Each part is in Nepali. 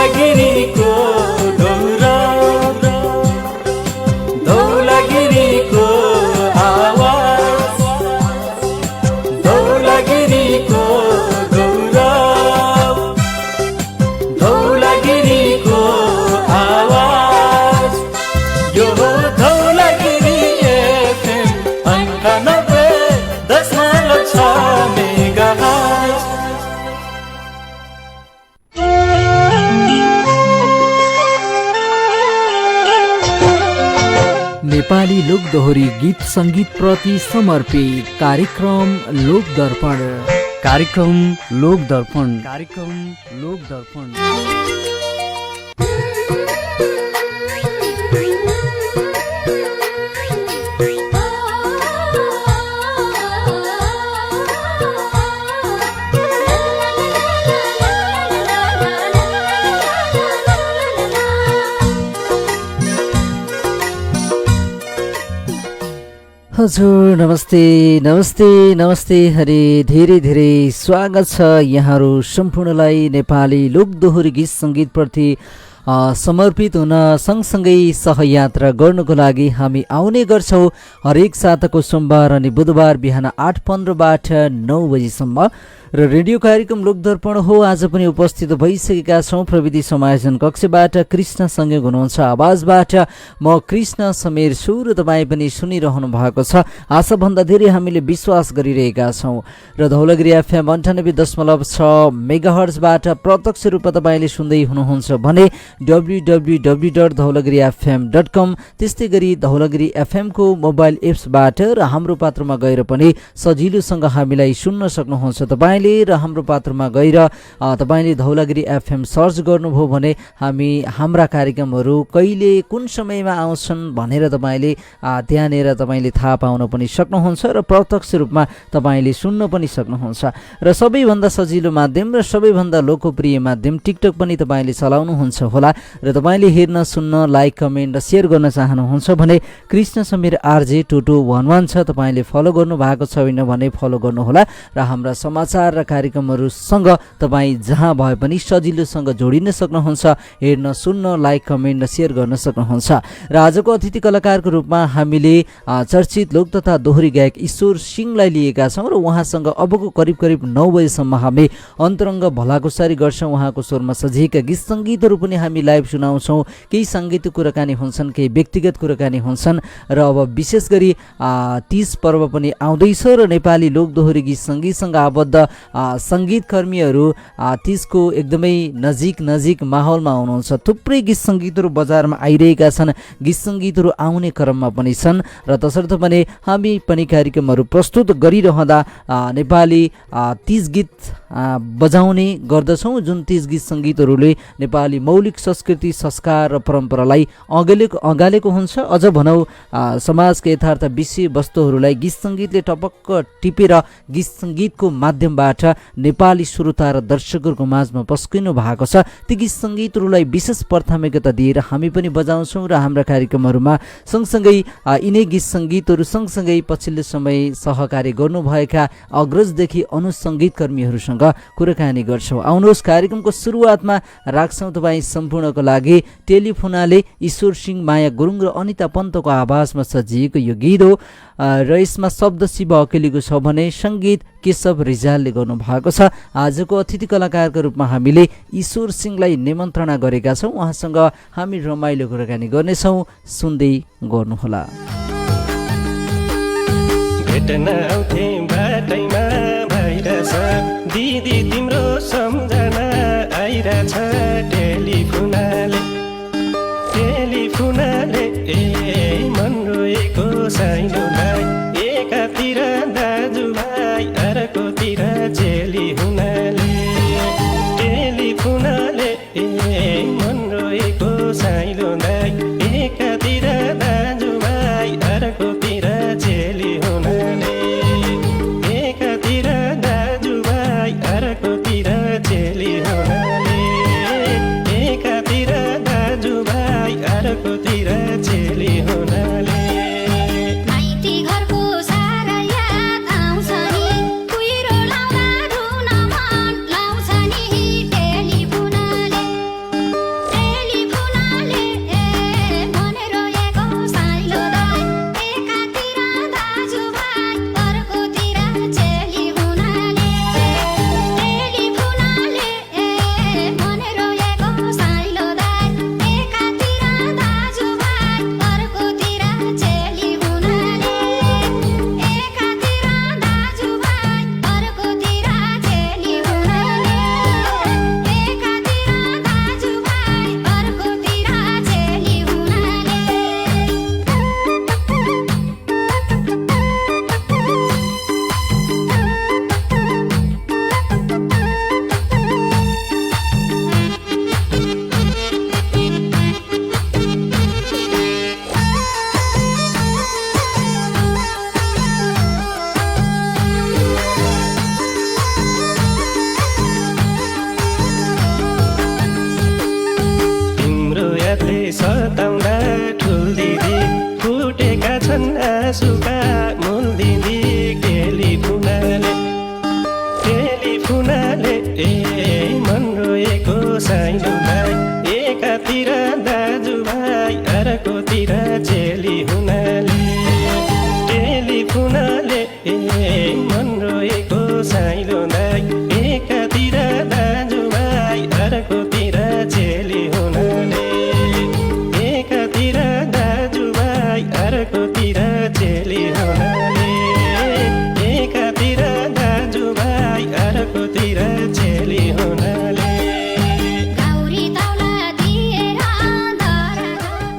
धौलागिरीको ढोरा धौलागिरीको आवाज धौलागिरीको ढोरा धौलागिरीको आवाज यो हो धौलागिरी एफएम 98.6 मेगाहर्ज। नेपाली लोकदोहोरी गीत सङ्गीत प्रति समर्पित कार्यक्रम लोकदर्पण कार्यक्रम लोकदर्पण हजुर नमस्ते नमस्ते नमस्ते हरे धेरै धेरै स्वागत छ यहाँहरू सम्पूर्णलाई नेपाली लोकदोहोरी गीत सङ्गीतप्रति समर्पित हुन सँगसँगै सहयात्रा गर्नको लागि हामी आउने गर्छौँ हरेक साताको सोमबार अनि बुधबार बिहान 8:15बाट 9 बजीसम्म र रेडियो कार्यक्रम लोकदर्पण हो। आज पनि उपस्थित भइसकेका छौँ प्रविधि समायोजन कक्षबाट कृष्णसँगै हुनुहुन्छ आवाजबाट म कृष्ण समीर छु र तपाईँ पनि सुनिरहनु भएको छ। आशाभन्दा धेरै हामीले विश्वास गरिरहेका छौँ र धौलागिरी एफएम 98.6 मेगाहर्जबाट प्रत्यक्ष रूपमा तपाईँले सुन्दै हुनुहुन्छ भने www.dhaulagirifm.com त्यस्तै गरी धौलागिरी एफएमको मोबाइल एप्सबाट र हाम्रो पात्रमा गएर पनि सजिलोसँग हामीलाई सुन्न सक्नुहुन्छ। तपाईँले र हाम्रो पात्रमा गएर तपाईँले धौलागिरी एफएम सर्च गर्नुभयो भने हाम्रा कार्यक्रमहरू कहिले कुन समयमा आउँछन् भनेर तपाईँले त्यहाँनिर तपाईँले थाहा पाउन पनि सक्नुहुन्छ र प्रत्यक्ष रूपमा तपाईँले सुन्न पनि सक्नुहुन्छ। र सबैभन्दा सजिलो माध्यम र सबैभन्दा लोकप्रिय माध्यम टिकटक पनि तपाईँले चलाउनुहुन्छ होला र तपाईँले हेर्न सुन्न लाइक कमेन्ट र सेयर गर्न चाहनुहुन्छ भने कृष्ण समीर आरजे 2211 छ, तपाईँले फलो गर्नु भएको छैन भने फलो गर्नुहोला र हाम्रा समाचार र कार्यक्रमहरूसँग तपाईँ जहाँ भए पनि सजिलोसँग जोडिन सक्नुहुन्छ, हेर्न सुन्न लाइक कमेन्ट र सेयर गर्न सक्नुहुन्छ। र आजको अतिथि कलाकारको रूपमा हामीले चर्चित लोक तथा दोहोरी गायक ईश्वर सिंहलाई लिएका छौँ र उहाँसँग अबको करिब करिब 9 बजेसम्म हामी अन्तरङ्ग भलाकुसारी गर्छौँ। उहाँको स्वरमा सजिएका गीत सङ्गीतहरू पनि हामी लाइभ सुनाउँछौँ, केही साङ्गीतिक कुराकानी हुन्छन्, केही व्यक्तिगत कुराकानी हुन्छन् र अब विशेष गरी तीज पर्व पनि आउँदैछ र नेपाली लोकदोहोरी गीत सङ्गीतसँग आबद्ध सङ्गीतकर्मीहरू तीजको एकदमै नजिक माहौलमा हुनुहुन्छ। थुप्रै गीत सङ्गीतहरू बजारमा आइरहेका छन्, गीत सङ्गीतहरू आउने क्रममा पनि छन् र तसर्थ पनि हामी पनि कार्यक्रमहरू प्रस्तुत गरिरहँदा नेपाली तीज गीत बजाउने गर्दछौँ, जुन तीज गीत सङ्गीतहरूले नेपाली मौलिक संस्कृति संस्कार र परम्परालाई अगालेको हुन्छ। अझ भनौँ समाजका यथार्थ विषयवस्तुहरूलाई गीत सङ्गीतले टपक्क टिपेर गीत सङ्गीतको माध्यमबाट नेपाली श्रोता र दर्शकहरूको माझमा पस्किनु भएको छ। ती गीत सङ्गीतहरूलाई विशेष प्राथमिकता दिएर हामी पनि बजाउँछौँ र हाम्रा कार्यक्रमहरूमा सँगसँगै यिनै गीत सङ्गीतहरू सँगसँगै पछिल्लो समय सहकार्य गर्नुभएका अग्रजदेखि अनुसङ्गीतकर्मीहरूसँग कुराकानी गर्छौँ। आउनुहोस् कार्यक्रमको सुरुवातमा राख्छौँ तपाईँ सम्पूर्णको लागि टेलिफोनाले ईश्वर सिंह, माया गुरुङ र अनिता पन्तको आवाजमा सजिएको यो गीत हो र यसमा शब्द शिव अकेलीको छ भने सङ्गीत केशव रिजालले गर्नुभएको छ। आजको अतिथि कलाकारको रूपमा हामीले ईश्वर सिंहलाई निमन्त्रणा गरेका छौँ, उहाँसँग हामी रमाइलो कुराकानी गर्नेछौँ, सुन्दै गर्नुहोला। दिदी तिम्रो सम्झना आइरहेछ टेलिफोनाले मन रोएको साइनोलाई, एकातिर दाजुभाइ अर्कोतिर चेली हुनाले, टेलिफोनाले मन रोएको साइनोलाई, एकातिर दाजुभाइ अर्कोतिर चेली हुनाले, एकातिर दाजुभाइ अर्कोतिर चेली हुनाले, एकातिर दाजुभाइ अर्कोतिर चेली हुनाले। माइती घरको सारा याद आउँछ नि, कुहिरो लाउँदा रुन मन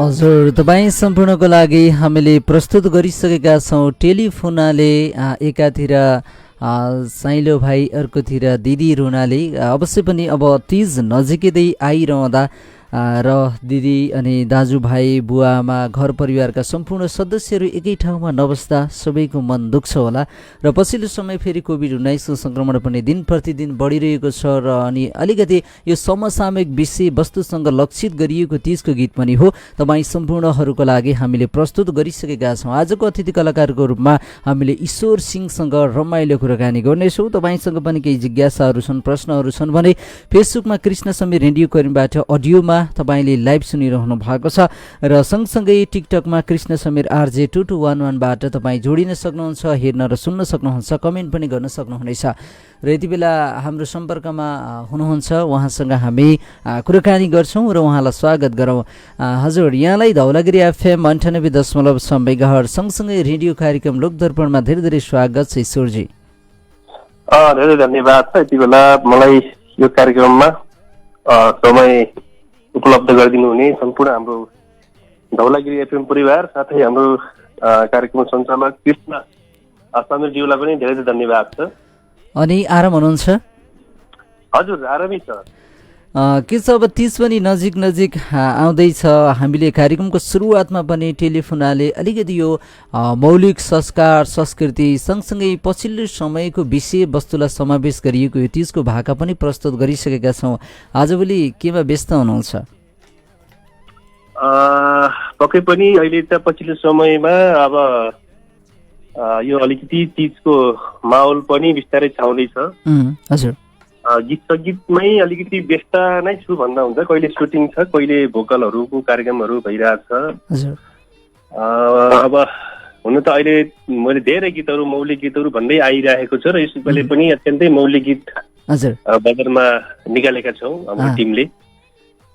हजुर, तपाईँ सम्पूर्णको लागि हामीले प्रस्तुत गरिसकेका छौँ टेलिफोनाले। एकातिर साइलो भाइ, अर्कोतिर दिदी रुनाले। अवश्य पनि अब तीज नजिकै आइरहँदा र दिदी अनि दाजुभाइ बुवाआमा घर परिवारका सम्पूर्ण सदस्यहरू एकै ठाउँमा नबस्दा सबैको मन दुख्छ होला। र पछिल्लो समय फेरि कोभिड-19 सङ्क्रमण पनि दिन प्रतिदिन बढिरहेको छ र अनि अलिकति यो समसामयिक विषयवस्तुसँग लक्षित गरिएको तीजको गीत पनि हो। तपाईँ सम्पूर्णहरूको लागि हामीले प्रस्तुत गरिसकेका छौँ। आजको अतिथि कलाकारको रूपमा हामीले ईश्वर सिंहसँग रमाइलो कुराकानी गर्नेछौँ। तपाईँसँग पनि केही जिज्ञासाहरू छन्, प्रश्नहरू छन् भने फेसबुकमा कृष्ण समीर रेडियो कर्मीबाट अडियोमा तपाईँले लाइभ सुनिरहनु भएको छ र सँगसँगै टिकटकमा कृष्ण समीर RJ 2211बाट तपाईँ जोडिन सक्नुहुन्छ, हेर्न र सुन्न सक्नुहुन्छ, कमेन्ट पनि गर्न सक्नुहुनेछ। र यति बेला हाम्रो सम्पर्कमा हुनुहुन्छ, उहाँसँग हामी कुराकानी गर्छौँ र उहाँलाई स्वागत गरौँ। हजुर, यहाँलाई धौलागिरी FM 98.6 मेगाहर्ज सँगसँगै रेडियो कार्यक्रम लोकदर्पणमा धेरै धेरै स्वागत छ ईश्वरजी। धेरै धन्यवाद छ। यति बेला मलाई यो कार्यक्रममा समय उपलब्ध गरिदिनु हुने सम्पूर्ण हाम्रो धौलागिरी FM परिवार साथै हाम्रो कार्यक्रम सञ्चालक कृष्ण समीरज्यूलाई पनि धेरै धन्यवाद छ। अनि आराम हुनुहुन्छ? हजुर, आरामै छ। के छ, अब तीज पनि नजिक नजिक आउँदैछ। हामीले कार्यक्रमको सुरुवातमा पनि टेलिफोनाले अलिकति यो मौलिक संस्कार संस्कृति सँगसँगै पछिल्लो समयको विषयवस्तुलाई समावेश गरिएको यो तीजको भाका पनि प्रस्तुत गरिसकेका छौँ। आजभोलि केमा व्यस्त हुनुहुन्छ? पक्कै पनि अहिले त पछिल्लो समयमा अब यो अलिकति तीजको माहौल पनि बिस्तारै छाउँदैछ। हजुर, गीत सङ्गीतमै अलिकति व्यस्त नै छु भन्दा हुन्छ। कहिले सुटिङ छ, कहिले भोकलहरूको कार्यक्रमहरू भइरहेछ। अब हुन त अहिले मैले धेरै गीतहरू मौलिक गीतहरू भन्दै आइरहेको छु र यसपालि पनि अत्यन्तै मौलिक गीत बजारमा निकालेका छौँ हाम्रो टिमले।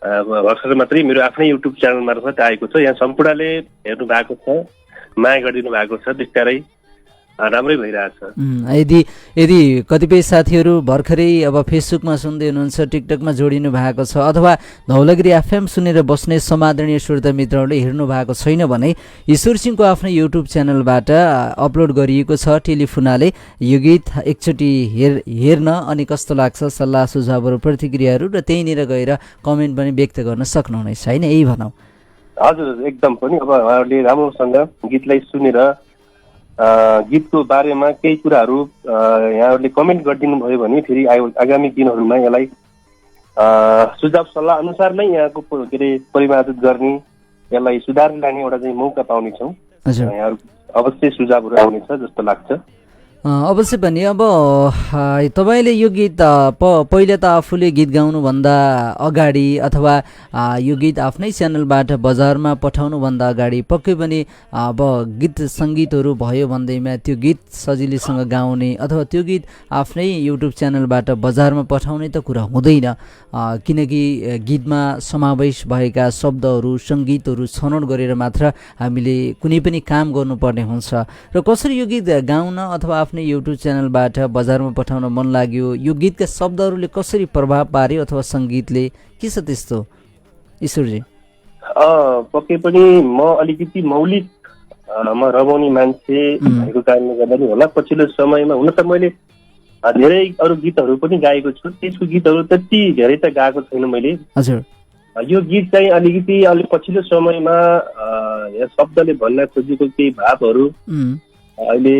भर्खर मात्रै मेरो आफ्नै युट्युब च्यानल मार्फत आएको छ। यहाँ सम्पूर्णले हेर्नु भएको छ, माया गरिदिनु भएको छ, बिस्तारै राम्रै भइरहेछ। यदि कतिपय साथीहरू भर्खरै अब फेसबुकमा सुन्दै हुनुहुन्छ, टिकटकमा जोडिनु भएको छ अथवा धौलागिरी FM सुनेर बस्ने समादरणीय श्रोता मित्रहरूले हेर्नु भएको छैन भने ईश्वर सिंहको आफ्नै युट्युब च्यानलबाट अपलोड गरिएको छ टेलिफोनाले। यो गीत एकचोटि हेर्न अनि कस्तो लाग्छ सल्लाह सुझावहरू प्रतिक्रियाहरू र त्यहीँनिर गएर कमेन्ट पनि व्यक्त गर्न सक्नुहुनेछ होइन, यही भनौँ। हजुर, एकदम पनि अब उहाँहरूले राम्रोसँग गीतलाई सुनेर गीतको बारेमा केही कुराहरू यहाँहरूले कमेन्ट गरिदिनु भयो भने फेरि आगामी दिनहरूमा यसलाई सुझाव सल्लाह अनुसार नै यहाँको के अरे परिमार्जित गर्ने, यसलाई सुधार लाने एउटा चाहिँ मौका पाउनेछौँ। यहाँहरू अवश्य सुझावहरू आउनेछ जस्तो लाग्छ। अवश्य पनि। अब तपाईँले यो गीत पहिला त आफूले गीत गाउनुभन्दा अगाडि अथवा यो गीत आफ्नै च्यानलबाट बजारमा पठाउनुभन्दा अगाडि पक्कै पनि अब गीत सङ्गीतहरू भयो भन्दैमा त्यो गीत सजिलैसँग गाउने अथवा त्यो गीत आफ्नै युट्युब च्यानलबाट बजारमा पठाउने त कुरा हुँदैन, किनकि गीतमा समावेश भएका शब्दहरू सङ्गीतहरू छनौट गरेर मात्र हामीले कुनै पनि काम गर्नुपर्ने हुन्छ। र कसरी यो गीत गाउन अथवा आफ्नै युट्युब च्यानलबाट बजारमा पठाउन मन लाग्यो, यो गीतका शब्दहरूले कसरी प्रभाव पार्यो अथवा सङ्गीतले, के छ त्यस्तो ईश्वरजी? पक्कै पनि म अलिकति मौलिक म रमाउने मान्छे भएको कारणले गर्दा नि होला पछिल्लो समयमा। हुन त मैले धेरै अरू गीतहरू पनि गाएको छु, त्यसको गीतहरू त्यति धेरै त गाएको छैन मैले। हजुर, यो गीत चाहिँ अलिकति पछिल्लो समयमा शब्दले भन्न खोजेको केही भावहरू अहिले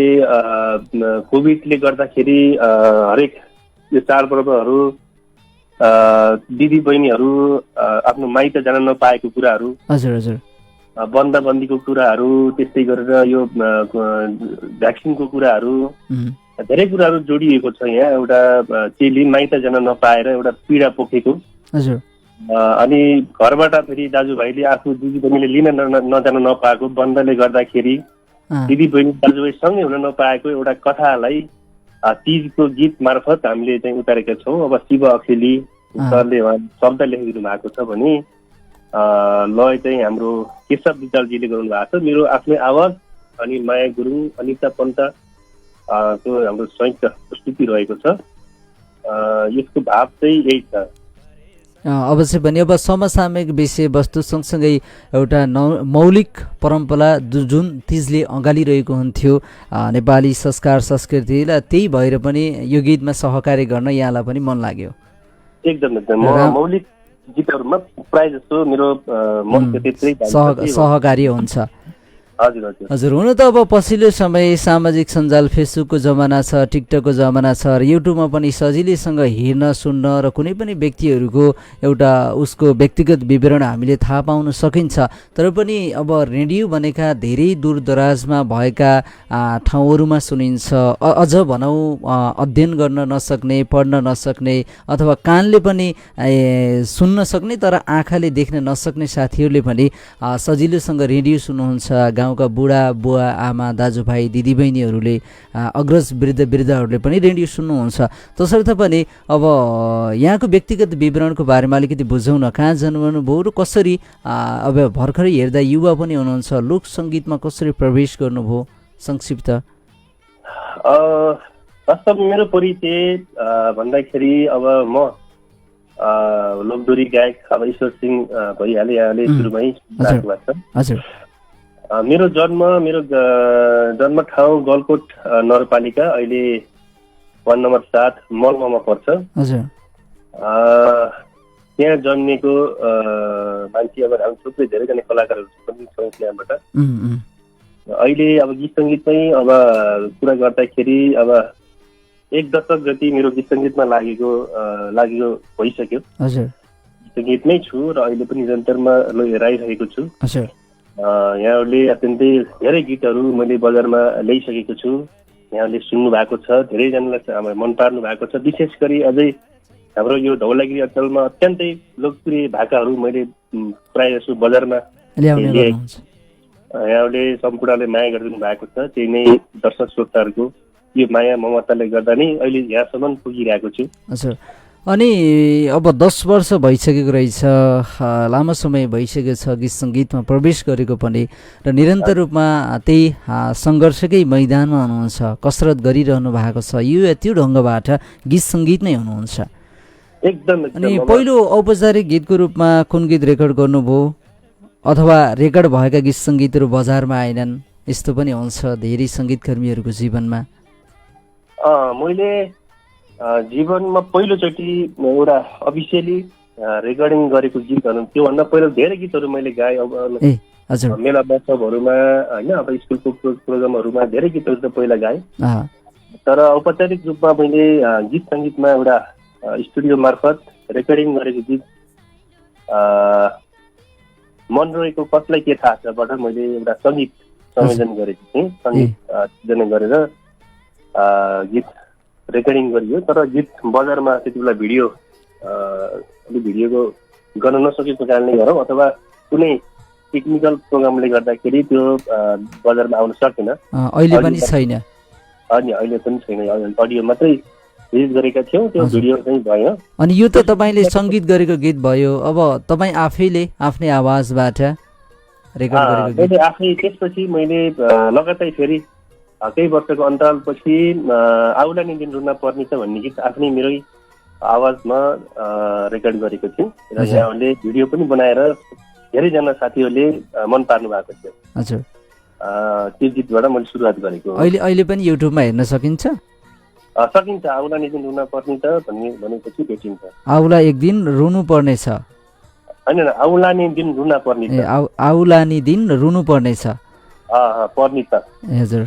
कोभिडले गर्दाखेरि हरेक यो चाडपर्वहरू दिदी बहिनीहरू आफ्नो माइत जान नपाएको कुराहरू, हजुर हजुर, बन्दाबन्दीको कुराहरू, त्यस्तै गरेर यो भ्याक्सिनको कुराहरू, धेरै कुराहरू जोडिएको छ। यहाँ एउटा चेली माइत जान नपाएर एउटा पीडा पोखेको, अनि घरबाट फेरि दाजुभाइले आफ्नो दिदी बहिनीले लिन नजान नपाएको, बन्दले गर्दाखेरि दिदी बहिनी दाजुभाइ सँगै हुन नपाएको एउटा कथालाई तीजको गीत मार्फत हामीले चाहिँ उतारेका छौँ। अब शिव अखेली सरले शब्द लेखिदिनु भएको छ भने लय चाहिँ हाम्रो केशव विद्यालजीले गर्नु भएको छ। मेरो आफ्नै आवाज अनि माया गुरुङ अनिता पन्त को हाम्रो संयुक्त प्रस्तुति रहेको छ। यसको भाव चाहिँ यही छ। अवश्य पनि अब समसामयिक विषयवस्तु सँगसँगै एउटा मौलिक परम्परा जुन तिजले अँगालिरहेको हुन्थ्यो नेपाली संस्कार संस्कृतिलाई, त्यही भएर पनि यो गीतमा सहकार्य गर्न यहाँलाई पनि मन लाग्यो? एकदम मौलिक गीतहरूमा प्राय जस्तो मेरो मन त्यत्रै सहकार्य हुन्छ। हजुर हजुर हजुर, हुन त अब पछिल्लो समय सामाजिक सञ्जाल फेसबुकको जमाना छ, टिकटकको जमाना छ र युट्युबमा पनि सजिलैसँग हेर्न सुन्न र कुनै पनि व्यक्तिहरूको एउटा उसको व्यक्तिगत विवरण हामीले थाहा पाउन सकिन्छ। तर पनि अब रेडियो भनेका धेरै दूरदराजमा भएका ठाउँहरूमा सुनिन्छ, अझ भनौँ अध्ययन गर्न नसक्ने, पढ्न नसक्ने अथवा कानले पनि सुन्न सक्ने तर आँखाले देख्न नसक्ने साथीहरूले पनि सजिलोसँग रेडियो सुन्नुहुन्छ। गाउँका बुढा बुवा आमा दाजुभाइ दिदीबहिनीहरूले अग्रज वृद्धहरूले पनि रेडियो सुन्नुहुन्छ। तसर्थ पनि अब यहाँको व्यक्तिगत विवरणको बारेमा अलिकति बुझौँ न। कहाँ जन्मनुभयो र कसरी अब भर्खरै हेर्दा युवा पनि हुनुहुन्छ, लोक सङ्गीतमा कसरी प्रवेश गर्नुभयो संक्षिप्त? वास्तव मेरो परिचय भन्दाखेरि अब म लोकदोरी गायक अब ईश्वर सिंह भइहाले, यहाँले सुरुमै राख्नु भएको छ। हजुर, मेरो जन्म ठाउँ गलकोट नगरपालिका, अहिले 1 नम्बर 7 मलमामा पर्छ। हजुर, त्यहाँ जन्मेको मान्छे अब हामी थुप्रै धेरैजना कलाकारहरू पनि छौँ त्यहाँबाट। अहिले अब गीत सङ्गीतमै अब कुरा गर्दाखेरि अब 1 दशक जति मेरो गीत सङ्गीतमा लागेको भइसक्यो। हजुर, गीत सङ्गीतमै छु र अहिले पनि निरन्तरमा हेराइरहेको छु। हजुर, यहाँहरूले अत्यन्तै धेरै गीतहरू मैले बजारमा ल्याइसकेको छु, यहाँले सुन्नु भएको छ, धेरैजनालाई मन पार्नु भएको छ। विशेष गरी अझै हाम्रो यो धौलागिरी अञ्चलमा अत्यन्तै लोकप्रिय भाकाहरू मैले प्राय जसो बजारमा ल्याएँ। यहाँहरूले सम्पूर्णले माया गरिदिनु भएको छ, त्यही नै दर्शक श्रोताहरूको यो माया ममताले गर्दा नै अहिले यहाँसम्म पुगिरहेको छु। हजुर, अनि अब 10 वर्ष भइसकेको रहेछ, लामो समय भइसकेको छ गीत सङ्गीतमा प्रवेश गरेको पनि, र निरन्तर रूपमा त्यही सङ्घर्षकै मैदानमा हुनुहुन्छ, कसरत गरिरहनु भएको छ, यो त्यो ढङ्गबाट गीत सङ्गीत नै हुनुहुन्छ एकदम। अनि पहिलो औपचारिक गीतको रूपमा कुन गीत रेकर्ड गर्नुभयो अथवा रेकर्ड भएका गीत सङ्गीतहरू बजारमा आएनन्? यस्तो पनि हुन्छ धेरै सङ्गीतकर्मीहरूको जीवनमा। मैले जीवनमा पहिलोचोटि एउटा अफिसियली रेकर्डिङ गरेको गीतहरू, त्योभन्दा पहिला धेरै गीतहरू मैले गाएँ। अब मेला महोत्सवहरूमा होइन, अब स्कुलको प्रोग्रामहरूमा धेरै गीतहरू त पहिला गाएँ। तर औपचारिक रूपमा मैले गीत सङ्गीतमा एउटा स्टुडियो मार्फत रेकर्डिङ गरेको गीत मन रहेको कसलाई के थाहा छबाट मैले एउटा सङ्गीत संयोजन गरेको थिएँ। सङ्गीत संयोजन गरेर गीत रेकर्डिङ गरियो, तर गीत बजारमा त्यति बेला भिडियोको गर्न नसकेको कारणले गरौँ अथवा कुनै टेक्निकल प्रोग्रामले गर्दाखेरि त्यो बजारमा आउन सकेन। अहिले पनि छैन? अनि अहिले पनि छैन, अडियो मात्रै रिलिज गरेका थियौँ, त्यो भिडियो चाहिँ भयो। अनि यो त तपाईँले सङ्गीत गरेको गीत भयो, अब तपाईँ आफैले आफ्नै आवाजबाट रेकर्ड गरेको गीत? आफै त्यसपछि मैले लगातार फेरि केही वर्षको अन्तरालपछि आउला नि दिन रुन पर्ने छ भन्ने गीत आफ्नै मेरै आवाजमा रेकर्ड गरेको थिएँ र यहाँहरूले भिडियो पनि बनाएर धेरैजना साथीहरूले मन पार्नु भएको थियो। हजुर, त्यो गीतबाट मैले सुरुवात गरेको। अहिले पनि युट्युबमा हेर्न सकिन्छ? सकिन्छ। आउला नि दिन रुन पर्ने छ भनेपछि भेटिन्छ। आउला एक दिन रुनु पर्ने छ? होइन, आउला नि दिन रुन पर्ने छ। आउला नि दिन रुनु पर्ने छ पर्ने छ। हजुर,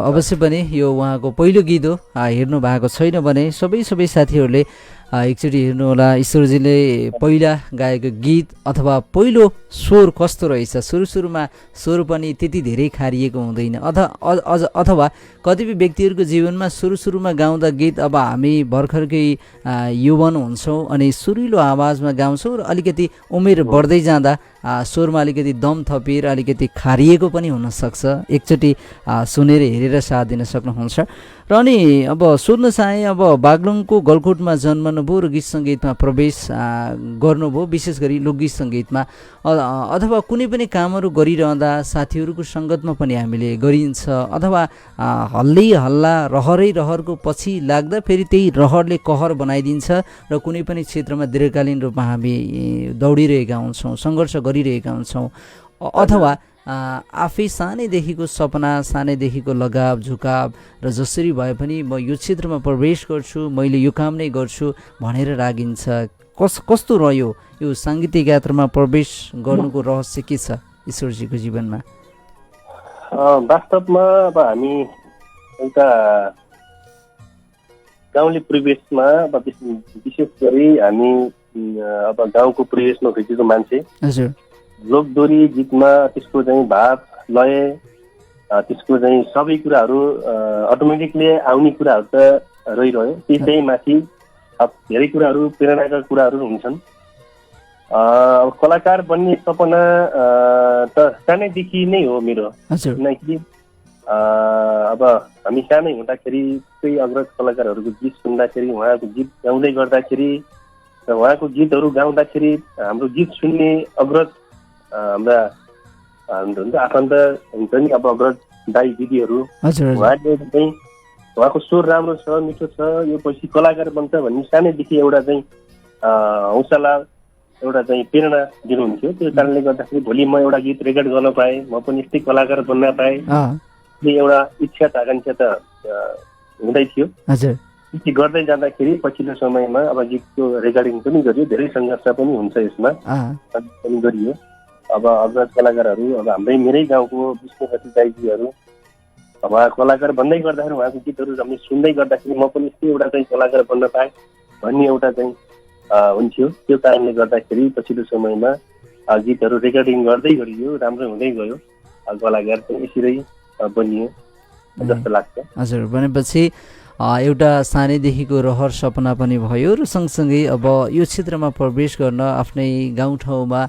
अवश्य पनि यो उहाँको पहिलो गीत हो। हेर्नु भएको छैन भने सबै साथीहरूले एकचोटि हेर्नुहोला। ईश्वरजीले पहिला गाएको गीत अथवा पहिलो स्वर कस्तो रहेछ। सुरुमा स्वर पनि त्यति धेरै खारिएको हुँदैन, अथवा कतिपय व्यक्तिहरूको जीवनमा सुरुमा गाउँदा गीत, अब हामी भर्खरकै यौवन हुन्छौँ अनि सुरिलो आवाजमा गाउँछौँ र अलिकति उमेर बढ्दै जाँदा स्वरमा अलिकति दम थपेर अलिकति खारिएको पनि हुनसक्छ। एकचोटि सुनेर हेरेर साथ दिन सक्नुहुन्छ। र अनि अब सोध्न चाहे, अब बागलुङको गलकोटमा जन्मनुभयो र गीत सङ्गीतमा प्रवेश गर्नुभयो, विशेष गरी लोकगीत सङ्गीतमा, अथवा कुनै पनि कामहरू गरिरहँदा साथीहरूको सङ्गतमा पनि हामीले गरिन्छ, अथवा हल्लै हल्ला रहरै रहरको पछि लाग्दा फेरि त्यही रहरले कहर बनाइदिन्छ र कुनै पनि क्षेत्रमा दीर्घकालीन रूपमा हामी दौडिरहेका हुन्छौँ, सङ्घर्ष गरिरहेका हुन्छौँ, अथवा आफै सानैदेखिको सपना, सानैदेखिको लगाव झुकाव र जसरी भए पनि म यो क्षेत्रमा प्रवेश गर्छु, मैले यो काम नै गर्छु भनेर रागिन्छ। कस्तो रह्यो यो साङ्गीतिक यात्रामा प्रवेश गर्नुको रहस्य के छ ईश्वरजीको जीवनमा? वास्तवमा अब हामी एउटा गाउँले परिवेशमा, विशेष गरी हामी अब गाउँको परिवेशमा भेटेको मान्छे, हजुर, लोकदोरी गीतमा त्यसको चाहिँ भाव लय, त्यसको चाहिँ सबै कुराहरू अटोमेटिकली आउने कुराहरू त रहिरह्यो। त्यसै माथि धेरै कुराहरू प्रेरणाका कुराहरू हुन्छन्। अब कलाकार बन्ने सपना त सानैदेखि नै हो मेरो, किनकि अब हामी सानै हुँदाखेरि कोही अग्रज कलाकारहरूको गीत सुन्दाखेरि, उहाँको गीत गाउँदै गर्दाखेरि र उहाँको गीतहरू गाउँदाखेरि हाम्रो गीत सुन्ने अग्रज हाम्रा हुन्छ आफन्त हुन्छ नि, अब अग्रज दाई दिदीहरू, उहाँले चाहिँ उहाँको स्वर राम्रो छ, मिठो छ, यो पछि कलाकार बन्छ भन्ने सानैदेखि एउटा चाहिँ हौसला, एउटा चाहिँ प्रेरणा दिनुहुन्थ्यो। त्यो कारणले गर्दाखेरि भोलि म एउटा गीत रेकर्ड गर्न पाएँ, म पनि यस्तै कलाकार बन्न पाएँ, यो एउटा इच्छा आकाङ्क्षा त हुँदै थियो। गर्दै जाँदाखेरि पछिल्लो समयमा अब गीतको रेकर्डिङ पनि गरियो, धेरै सङ्घर्ष पनि हुन्छ यसमा, पनि गरियो। अब अग्रज कलाकारहरू, अब हाम्रै मेरै गाउँको विष्णुपति दाइजीहरू, उहाँ कलाकार बन्दै गर्दाखेरि उहाँको गीतहरू हामीले सुन्दै गर्दाखेरि म पनि यस्तै एउटा चाहिँ कलाकार बन्न पाएँ भन्ने एउटा चाहिँ हुन्थ्यो। त्यो कारणले गर्दाखेरि पछिल्लो समयमा गीतहरू रेकर्डिङ गर्दै गरियो, राम्रो हुँदै गयो, कलाकार चाहिँ यसरी बनियो जस्तो लाग्छ। हजुर, भनेपछि एउटा सानैदेखिको रहर सपना पनि भयो र सँगसँगै अब यो क्षेत्रमा प्रवेश गर्न आफ्नै गाउँठाउँमा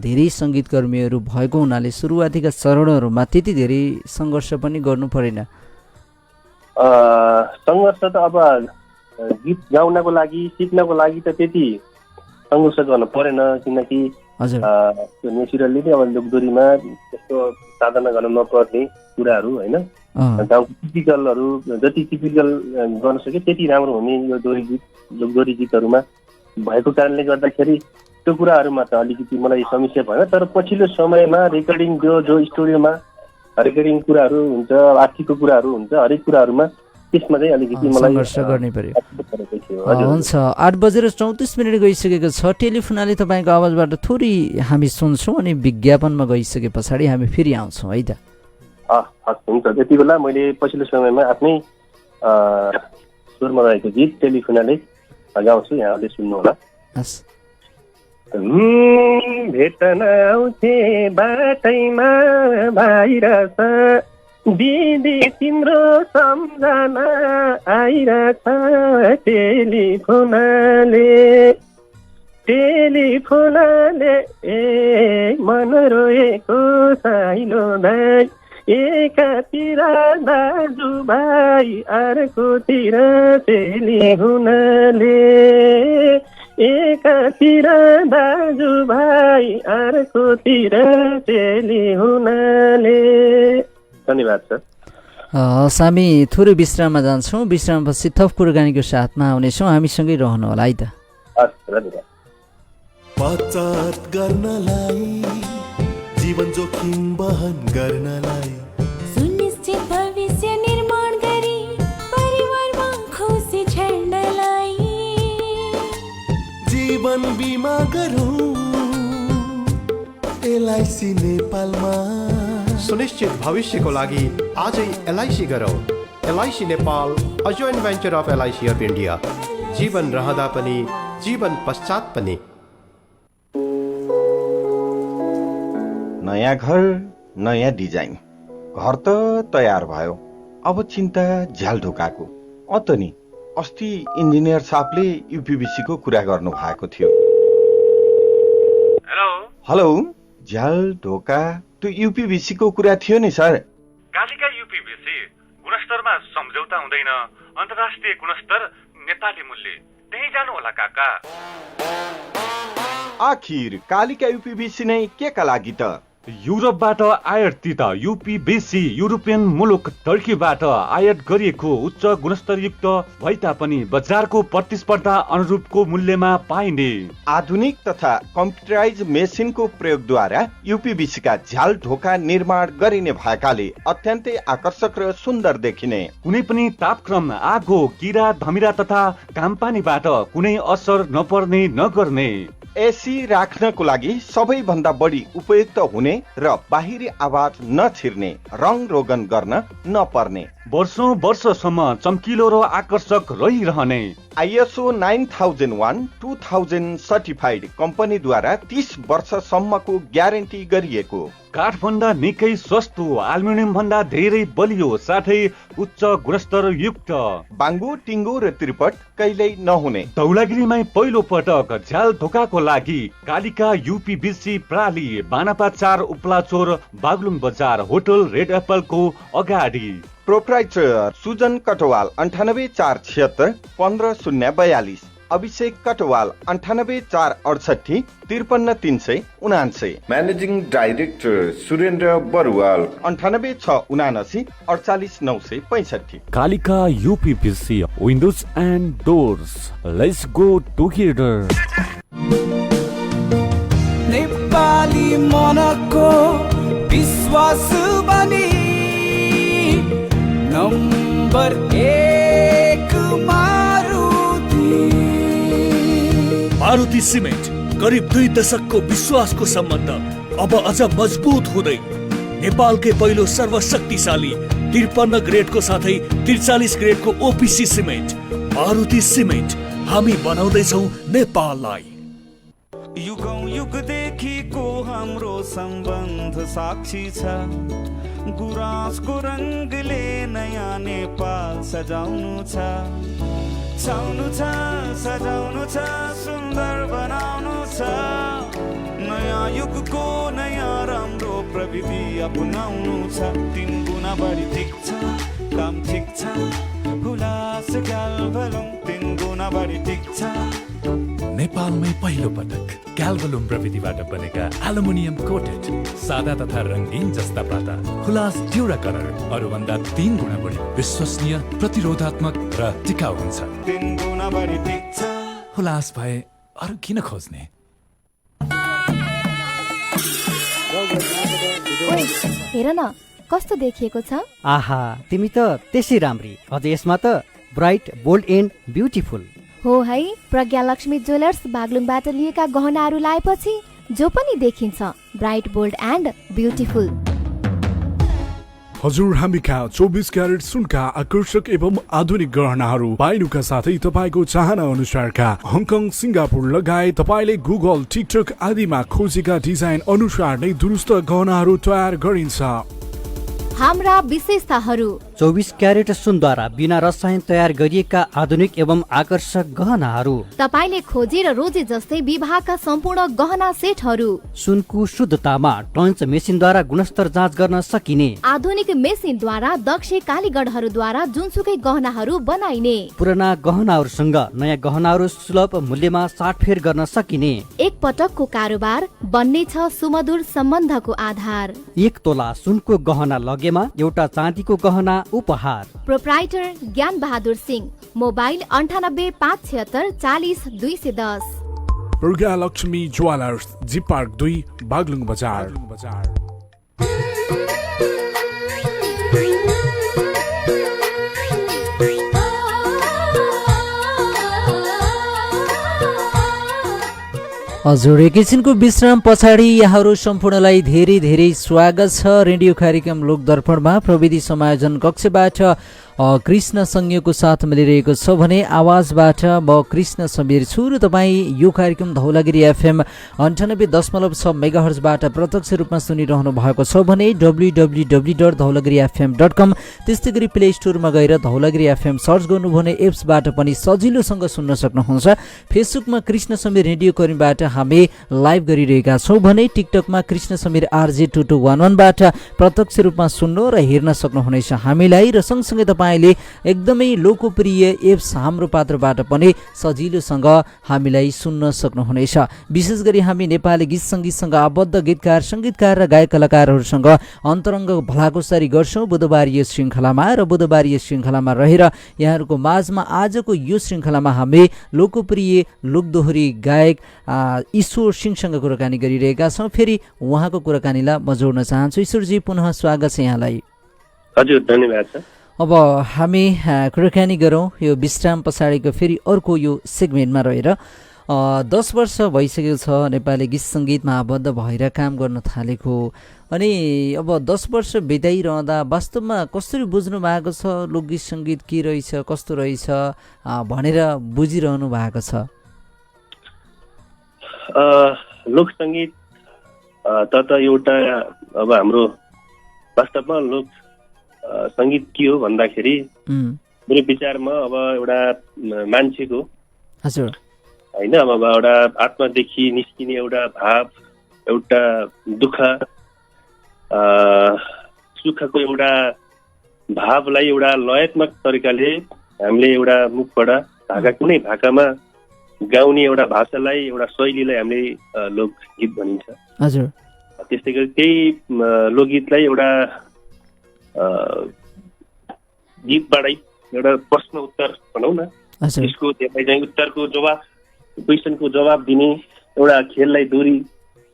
धेरै सङ्गीतकर्मीहरू भएको हुनाले सुरुवातीका चरणहरूमा त्यति धेरै सङ्घर्ष पनि गर्नु परेन? सङ्घर्ष त अब गीत गाउनको लागि, सिक्नको लागि त त्यति सङ्घर्ष गर्नु परेन, किनकि त्यो नेचुरल्ली नै अब लोकदोरीमा त्यस्तो साधना गर्न नपर्ने कुराहरू होइन, गाउँको टिपिकलहरू जति टिपिकल गर्न सक्यो त्यति राम्रो हुने यो दोहोरी गीत, लोकदोरी गीतहरूमा भएको कारणले गर्दाखेरि त्यो कुराहरूमा त अलिकति मलाई समस्या भएन। तर पछिल्लो समयमा रेकर्डिङ जो स्टुडियोमा रेकर्डिङ कुराहरू हुन्छ, आर्थिकको कुराहरू हुन्छ, हरेक कुराहरूमा त्यसमा चाहिँ अलिकति मलाई सङ्घर्ष गर्नै पर्यो। हुन्छ, 8:34 गइसकेको छ। टेलिफोनले तपाईँको आवाजबाट थोरै हामी सुन्छौँ अनि विज्ञापनमा गइसके पछाडि हामी फेरि आउँछौँ है त? हुन्छ, त्यति बेला मैले पछिल्लो समयमा आफ्नै स्वरमा रहेको गीत टेलिफोनले गाउँछु, यहाँहरूले सुन्नु होला। भेट्न आउँथे बाटैमा भाइरछ, दिदी तिम्रो सम्झना आइरहेछ, टेलिफोनले मन रोएको साइलो दाइ, एकातिर दाजुभाइ अर्कोतिर चेली हुनाले, एकातिर दाजुभाइ अर्कोतिर चेली हुनाले। धन्यवाद सर। हामी थोरै विश्राममा जान्छौँ, विश्रामपछि थप कुराकानीको साथमा आउनेछौँ, हामीसँगै रहनु होला है त? बचत गर्नलाई, जीवन जोखिम वहन गर्नलाई, सुनिश्चित भविष्य निर्माण गरी परिवारमा खुसी छर्नलाई, जीवन बिमा गरौँ एलआइसी नेपालमा। सुनिश्चित भविष्यको लागि आजै एलआइसी गरौँ। LIC Nepal, a joint venture of LIC of India. जीवन रहँदा पनि जीवन पश्चात पनि। नयाँ घर, नयाँ डिजाइन, घर त तयार भयो, अब चिन्ता झ्याल ढोकाको। अत नि अस्ति इन्जिनियर साहबले युपिबिसी को कुरा गर्नु भएको थियो। हेलो, झ्याल ढोका त्यो युपीभिसी को कुरा थियो नि सर। कालिका युपीभिसी गुणस्तरमा सम्झौता हुँदैन, अन्तर्राष्ट्रिय गुणस्तर नेपाली मूल्य, त्यही जानु होला काका। आखिर कालिका युपीभिसी नै के का लागि त? युरोपबाट आयातित युपीभिसी युरोपियन मुलुक टर्कीबाट आयात गरिएको उच्च गुणस्तरयुक्त भए तापनि बजारको प्रतिस्पर्धा अनुरूपको मूल्यमा पाइने आधुनिक तथा कम्प्युटराइज मेसिनको प्रयोगद्वारा युपीभिसी का झ्याल ढोका निर्माण गरिने भएकाले अत्यन्तै आकर्षक र सुन्दर देखिने, कुनै पनि तापक्रम, आगो, किरा धमिरा तथा घामपानीबाट कुनै असर नपर्ने नगर्ने, एसी राख्नको लागि सबैभन्दा बढी उपयुक्त हुने र बाहिरी आवाज नछिर्ने, रङ रोगन गर्न नपर्ने, वर्षौं वर्षसम्म चम्किलो र आकर्षक रहिरहने, ISO 9001-2000 सर्टिफाइड कम्पनीद्वारा 30 वर्षसम्मको ग्यारेन्टी गरिएको, काठभन्दा निकै सस्तो, एल्युमिनियम भन्दा धेरै बलियो साथै उच्च गुणस्तर युक्त, बाङ्गो टिङ्गो र त्रिपट कहिल्यै नहुने। धौलागिरीमै पहिलो पटक झ्याल ढोकाको लागि कालिका युपीभिसी प्राली, बानापा 4 उपलाचोर, बागलुङ बजार, होटल रेड एप्पलको अगाडि। Proprietor Sujan Katwal 9846 15042, Abhishek Katwal 9848 53379, managing director Surendra Baruwal 98679 48965। Kalika UPVC windows and doors, let's go together. Nepali मनको विश्वास बनी नम्बर 1 मारुति सिमेन्ट करिब 2 दशकको विश्वासको सम्बन्ध अब अझ मजबुत हुँदै नेपालकै पहिलो सर्वशक्तिशाली 53 ग्रेडको साथै 43 ग्रेडको ओपीसी सिमेन्ट मारुति सिमेन्ट, हामी बनाउँदैछौँ नेपाललाई। युगौं युगदेखिको हाम्रो सम्बन्ध साक्षी छ, गुराँसको रङ्गले नयाँ नेपाल सजाउनु छ, छाउनु छ, सजाउनु छ, सुन्दर बनाउनु छ, नयाँ युगको नयाँ राम्रो प्रविधि अपनाउनु छ, 3 गुणा बढी ठिक छ, काम ठिक छ, हुलास ग्याल्भलुङ 3 गुणा बढी ठिक छ। नेपालमै पहिलो पटक ग्याल्भलुम प्रविधिबाट बनेका एल्युमिनियम कोटेड सादा तथा रङ्गीन जस्ता पाता, हुलास ड्युरा कलर अरूभन्दा 3 गुणा बढी विश्वसनीय, प्रतिरोधात्मक र टिकाउ हुन्छ। 3 गुणा बढी ठिक छ, हुलास भए अरू किन खोज्ने? हेर न कस्तो देखिएको छ। आहा, तिमी त त्यसै राम्री, अझ यसमा त ब्राइट, बोल्ड एन्ड ब्युटिफुल। हो है, प्रज्ञालक्ष्मी ज्वेलर्स बागलुङबाट लिएका गहनाहरू लाएपछि जो पनि देखिन्छ ब्राइट, बोल्ड एन्ड ब्युटिफुल। हजुर, हामी कहाँ 24 क्यारेट सुनका आकर्षक एवं आधुनिक गहनाहरू पाइनुका साथै तपाईँको चाहना अनुसारका हङकङ, सिङ्गापुर लगायत तपाईँले गुगल, टिकटक आदिमा खोजेका डिजाइन अनुसार नै दुरुस्त गहनाहरू तयार गरिन्छ। हाम्रा विशेषताहरू: 24 क्यारेट सुनद्वारा बिना रसायन तयार गरिएका आधुनिक एवं आकर्षक गहनाहरू, तपाईँले खोजेर रोजे जस्तै विवाहका सम्पूर्ण गहना सेटहरू, सुनको शुद्धतामा टन्च मेसिनद्वारा गुणस्तर जाँच गर्न सकिने, आधुनिक मेसिनद्वारा दक्ष कालीगढहरूद्वारा जुनसुकै गहनाहरू बनाइने, पुराना गहनाहरूसँग नयाँ गहनाहरू सुलभ मूल्यमा साटफेर गर्न सकिने, एक पटकको कारोबार बन्नेछ सुमधुर सम्बन्धको आधार। 1 तोला सुनको गहना लगेमा एउटा चाँदीको गहना उपहार। प्रोप्राइटर ज्ञान बहादुर सिंह, मोबाइल 9856 40 210। प्रज्ञालक्ष्मी ज्वेलर्स, जी पार्क 2, बागलुङ बजार। हजुर, एकैछिनको विश्राम पछाडि यहाँहरू सम्पूर्णलाई धेरै धेरै स्वागत छ रेडियो कार्यक्रम लोकदर्पणमा। प्रविधि समायोजन कक्षबाट कृष्ण संज्ञको साथ मिलिरहेको छ भने आवाजबाट म कृष्ण समीर छु र तपाईँ यो कार्यक्रम धौलागिरी एफएम 98.6 मेगाहर्जबाट प्रत्यक्ष रूपमा सुनिरहनु भएको छ भने www.dhaulagirifm.com त्यस्तै गरी प्ले स्टोरमा गएर धौलागिरी एफएम सर्च गर्नुभयो भने एप्सबाट पनि सजिलोसँग सुन्न सक्नुहुन्छ। फेसबुकमा कृष्ण समीर रेडियो कर्मीबाट हामी लाइभ गरिरहेका छौँ भने टिकटकमा कृष्ण समीर RJ2211 बाट प्रत्यक्ष रूपमा सुन्न र हेर्न सक्नुहुनेछ हामीलाई र सँगसँगै तपाईँले एकदमै लोकप्रिय एप्स हाम्रो पात्रबाट पनि सजिलोसँग हामीलाई सुन्न सक्नुहुनेछ। विशेष गरी हामी नेपाली गीत सङ्गीतसँग आबद्ध गीतकार सङ्गीतकार र गायक कलाकारहरूसँग अन्तरङ्ग भलाकुसारी गर्छौँ बुधबारीय श्रृङ्खलामा र बुधबारीय श्रृङ्खलामा रहेर यहाँहरूको माझमा आजको यो श्रृङ्खलामा हामी लोकप्रिय लोकदोहोरी गायक ईश्वर सिंहसँग कुराकानी गरिरहेका छौँ। फेरि उहाँको कुराकानीलाई म जोड्न चाहन्छु। ईश्वरजी पुनः स्वागत छ यहाँलाई। हजुर धन्यवाद छ। अब हामी कुराकानी गरौँ यो विश्राम पछाडिको फेरि अर्को यो सेगमेन्टमा रहेर 10 वर्ष भइसकेको छ नेपाली गीत सङ्गीतमा आबद्ध भएर काम गर्न थालेको। अनि अब 10 वर्ष बिताइरहँदा वास्तवमा कसरी बुझ्नु भएको छ लोकगीत सङ्गीत के रहेछ कस्तो रहेछ भनेर बुझिरहनु भएको छ? लोक सङ्गीत त एउटा अब हाम्रो वास्तवमा लोक सङ्गीत के हो भन्दाखेरि मेरो विचारमा अब एउटा मान्छेको हजुर होइन अब एउटा आत्मादेखि निस्किने एउटा भाव एउटा दुःख सुखको एउटा भावलाई एउटा लयात्मक तरिकाले हामीले एउटा मुखबाट कुनै भाकामा गाउने एउटा भाषालाई एउटा शैलीलाई हामीले लोकगीत भनिन्छ। हजुर त्यस्तै गरी त्यही लोकगीतलाई एउटा गीतबाटै एउटा प्रश्न उत्तर भनौँ न त्यसको त्यसलाई चाहिँ उत्तरको जवाब क्वेसनको जवाब दिने एउटा खेललाई दोहोरी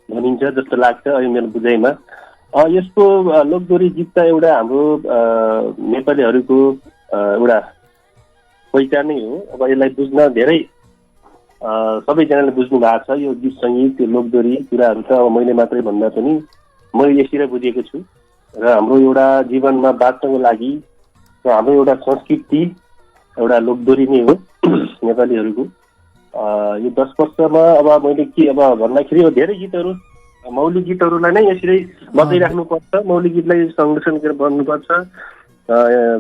भनिन्छ जस्तो लाग्छ अहिले मेरो बुझाइमा। यसको लोकदोहोरी गीत त एउटा हाम्रो नेपालीहरूको एउटा पहिचान नै हो। अब यसलाई बुझ्न धेरै सबैजनाले बुझ्नु भएको छ यो गीत सङ्गीत यो लोकदोहोरी कुराहरू त अब मैले मात्रै भन्दा पनि मैले यसरी बुझेको छु र हाम्रो एउटा जीवनमा बाँच्नको लागि र हाम्रो एउटा संस्कृति एउटा लोकदोहोरी नै हो नेपालीहरूको। यो 10 वर्षमा अब मैले के अब भन्दाखेरि यो धेरै गीतहरू मौलिक गीतहरूलाई नै यसरी बचाइराख्नुपर्छ, मौलिक गीतलाई संरक्षण गरेर बन्नुपर्छ,